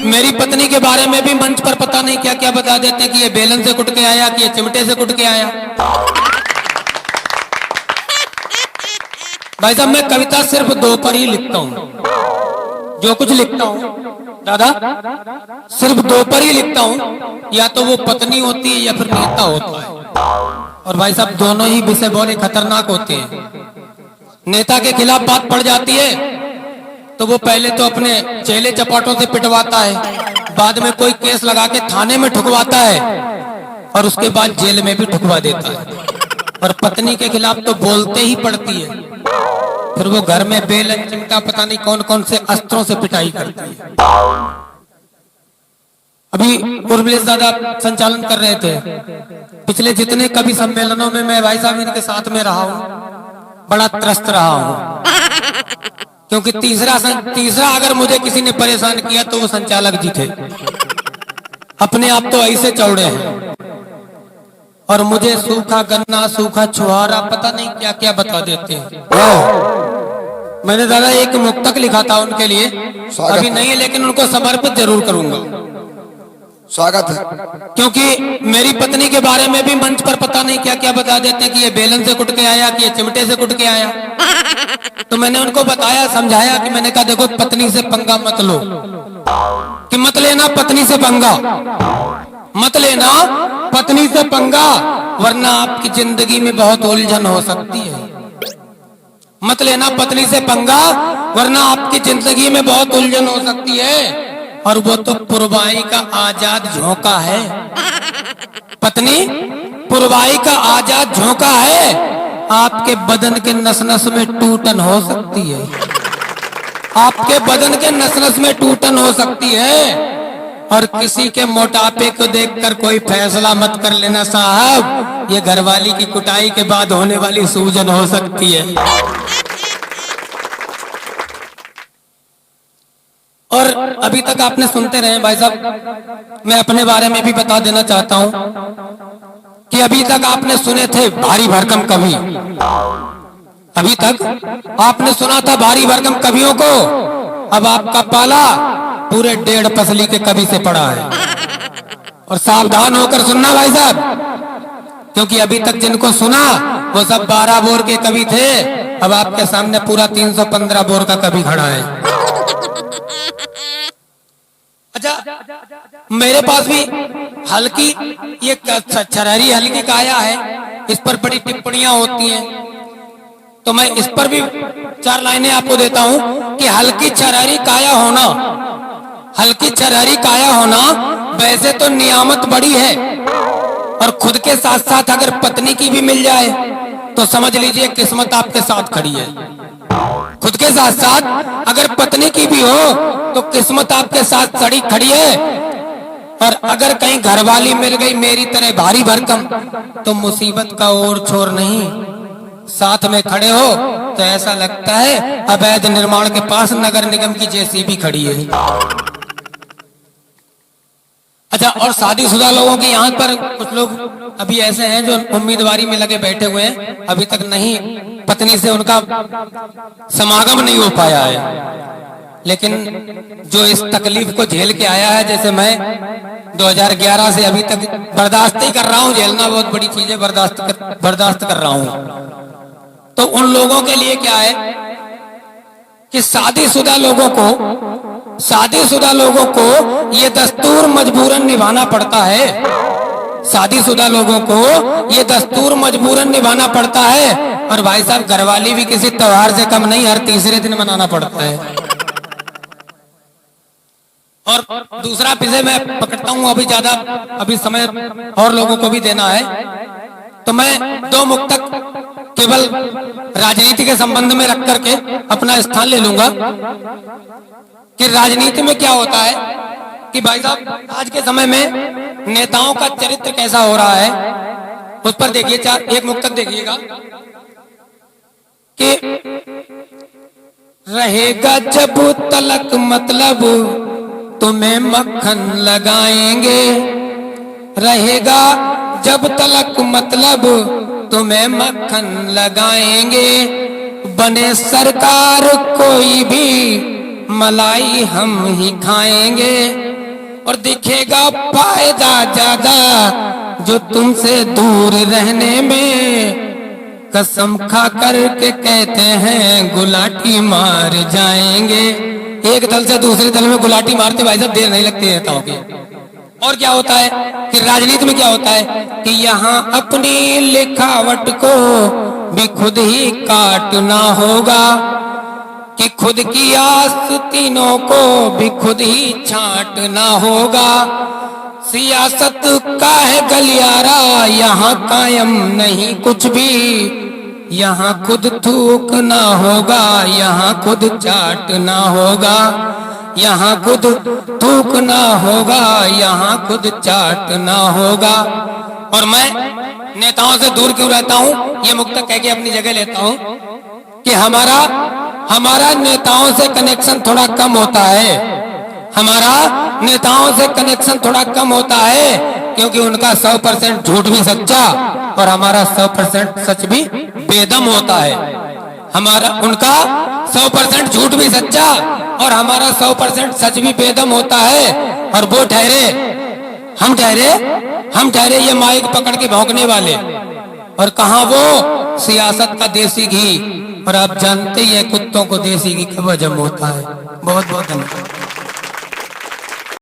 मेरी पत्नी के बारे में भी मंच पर पता नहीं क्या क्या बता देते हैं कि ये बेलन से कुट के आया, कि ये चिमटे से कुट के आया। भाई साहब, मैं कविता सिर्फ 2 पर ही लिखता हूँ। जो कुछ लिखता हूँ दादा, सिर्फ 2 पर ही लिखता हूँ। या तो वो पत्नी होती है या फिर नेता होता है। और भाई साहब, दोनों ही विषय बहुत खतरनाक होते हैं। नेता के खिलाफ बात पड़ जाती है तो वो पहले तो अपने चेले चपाटों से पिटवाता है, बाद में कोई केस लगा के थाने में ठुकवाता है और उसके बाद जेल में भी ठुकवा देता है। और पत्नी के खिलाफ तो बोलते ही पड़ती है, फिर वो घर में बेलन चिमटा पता नहीं कौन कौन से अस्त्रों से पिटाई करती है। अभी उर्मिलेश दादा संचालन कर रहे थे, पिछले जितने कवि सम्मेलनों में मैं भाई साहब इनके साथ में रहा हूँ, बड़ा त्रस्त रहा हूँ। क्योंकि तीसरा अगर मुझे किसी ने परेशान किया तो वो संचालक जी थे। अपने आप तो ऐसे चौड़े हैं और मुझे सूखा गन्ना, सूखा छुहारा, पता नहीं क्या क्या बता देते हैं। मैंने दादा एक मुक्तक लिखा था उनके लिए, अभी नहीं है लेकिन उनको समर्पित जरूर करूंगा। स्वागत है। क्योंकि मेरी पत्नी के बारे में भी मंच पर पता नहीं क्या क्या बता देते हैं कि ये बेलन से कुट के आया, कि ये चिमटे से कुट के आया। तो मैंने उनको बताया, समझाया कि मैंने कहा देखो, पत्नी से पंगा मत लो, कि मत लेना पत्नी से पंगा, मत लेना पत्नी से पंगा, वरना आपकी जिंदगी में बहुत उलझन हो सकती है। मत लेना पत्नी से पंगा, वरना आपकी जिंदगी में बहुत उलझन हो सकती है। और वो तो पुरवाई का आजाद झोंका है। पत्नी पुरवाई का आजाद झोंका है, आपके बदन के नस नस में टूटन हो सकती है। आपके बदन के नस नस में टूटन हो सकती है। और किसी के मोटापे को देखकर कोई फैसला मत कर लेना साहब, ये घरवाली की कुटाई के बाद होने वाली सूजन हो सकती है। और अभी तक आपने सुनते रहे भाई साहब, मैं अपने बारे में भी बता देना चाहता हूं कि अभी तक आपने सुने थे भारी भरकम कवि। अभी तक आपने सुना था भारी भरकम कवियों को, अब आपका पाला पूरे 1.5 पसली के कवि से पड़ा है। और सावधान होकर सुनना भाई साहब, क्योंकि अभी तक जिनको सुना वो सब 12 बोर के कवि थे, अब आपके सामने पूरा 315 बोर का कवि खड़ा है। अच्छा, मेरे पास भी हल्की ये छरहरी हल्की काया है, इस पर बड़ी टिप्पणियां होती हैं, तो मैं इस पर भी 4 लाइनें आपको देता हूं कि हल्की छरहरी काया होना, हल्की छरहरी काया होना वैसे तो नियामत बड़ी है, और खुद के साथ साथ अगर पत्नी की भी मिल जाए तो समझ लीजिए किस्मत आपके साथ खड़ी है। खुद के साथ साथ अगर पत्नी की भी हो तो किस्मत आपके साथ खड़ी है। और अगर कहीं घरवाली मिल गई मेरी तरह भारी भरकम, तो मुसीबत का और छोर नहीं, साथ में खड़े हो तो ऐसा लगता है अवैध निर्माण के पास नगर निगम की जेसीबी खड़ी है। अच्छा, और शादीशुदा लोगों के यहाँ पर कुछ लोग अभी ऐसे हैं जो उम्मीदवारी में लगे बैठे हुए हैं, अभी तक नहीं पत्नी से उनका समागम नहीं हो पाया है। लेकिन जो इस तकलीफ को झेल के आया है, जैसे मैं 2011 से अभी तक बर्दाश्त ही कर रहा हूँ, झेलना बहुत बड़ी चीज है, बर्दाश्त कर रहा हूँ। तो उन लोगों के लिए क्या है कि शादीशुदा लोगों को ये दस्तूर मजबूरन निभाना पड़ता है। शादीशुदा लोगों को ये दस्तूर मजबूरन निभाना पड़ता है। और भाई साहब, घरवाली भी किसी त्योहार से कम नहीं, हर तीसरे दिन मनाना पड़ता है। और दूसरा विषय मैं पकड़ता हूं, अभी समय और लोगों को भी देना है, तो मैं 2 मुक्तक केवल राजनीति के संबंध में रख करके अपना स्थान ले लूंगा कि राजनीति में क्या होता है कि भाई साहब आज के समय में नेताओं का चरित्र कैसा हो रहा है, उस पर देखिए। एक मुक्तक देखिएगा कि रहेगा जब तलक मतलब तुम्हें मक्खन लगाएंगे, रहेगा जब तलक मतलब तुम्हें मक्खन लगाएंगे, बने सरकार कोई भी मलाई हम ही खाएंगे और दिखेगा फायदा ज्यादा जो तुमसे दूर रहने में। कसम खा कर के कहते हैं गुलाटी मार जाएंगे। एक दल से दूसरे दल में गुलाटी मारते भाई साहब देर नहीं लगती नेताओं की। और क्या होता है कि राजनीति में क्या होता है कि यहाँ अपनी लिखावट को भी खुद ही काटना होगा, कि खुद की आस्तीनों को भी खुद ही छांटना होगा। सियासत का है गलियारा यहाँ कायम नहीं कुछ भी, यहाँ खुद थूकना होगा, यहाँ खुद चाटना होगा, यहाँ खुद थूकना होगा, यहाँ खुद चाटना होगा। और मैं नेताओं से दूर क्यों रहता हूँ, ये मुक्त कह के अपनी जगह लेता हूँ कि हमारा नेताओं से कनेक्शन थोड़ा कम होता है। हमारा नेताओं से कनेक्शन थोड़ा कम होता है क्योंकि उनका 100% झूठ भी सच्चा और हमारा 100% सच भी बेदम होता है। उनका 100% झूठ भी सच्चा और हमारा 100% सच भी बेदम होता है। और वो हम ठहरे ये माइक पकड़ के भौंकने वाले, और कहां वो सियासत का देसी घी। और आप जानते ही हैं कुत्तों को देसी घी कब हजम होता है। बहुत बहुत धन्यवाद।